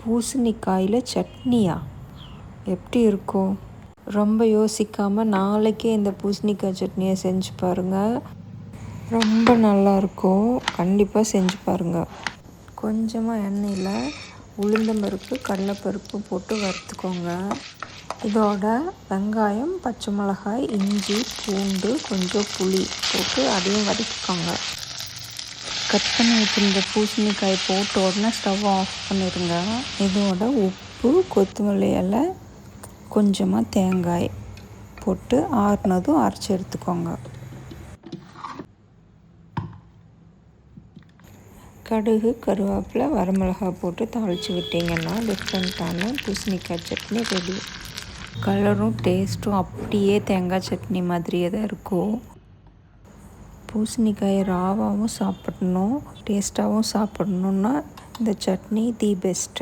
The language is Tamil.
பூசணிக்காயில் சட்னியா? எப்படி இருக்கும்? ரொம்ப யோசிக்காமல் நாளைக்கே இந்த பூசணிக்காய் சட்னியை செஞ்சு பாருங்கள். ரொம்ப நல்லாயிருக்கும். கண்டிப்பாக செஞ்சு பாருங்கள். கொஞ்சமாக எண்ணெயில் உளுந்தம்பருப்பு கடலைப்பருப்பு போட்டு வறுத்துக்கோங்க. இதோட வெங்காயம், பச்சை மிளகாய், இஞ்சி, பூண்டு, கொஞ்சம் புளி போட்டு அதையும் வதக்கிக்கோங்க. கட் பண்ணி வச்சுருந்த பூசணிக்காய் போட்ட உடனே ஸ்டவ் ஆஃப் பண்ணிடுங்க. இதோட உப்பு, கொத்தமல்லி இலை, கொஞ்சமாக தேங்காய் போட்டு ஆறுனதும் அரைச்சி எடுத்துக்கோங்க. கடுகு, கருவேப்பிலை, வரமிளகாய் போட்டு தாளித்து விட்டிங்கன்னா டிஃப்ரெண்ட்டான பூசணிக்காய் சட்னி ரெடி. கலரும் டேஸ்ட்டும் அப்படியே தேங்காய் சட்னி மாதிரியே தான் இருக்கும். பூசணிக்காயை ராவாகவும் சாப்பிடணும், டேஸ்ட்டாகவும் சாப்பிடணுன்னா இந்த சட்னி தி பெஸ்ட்.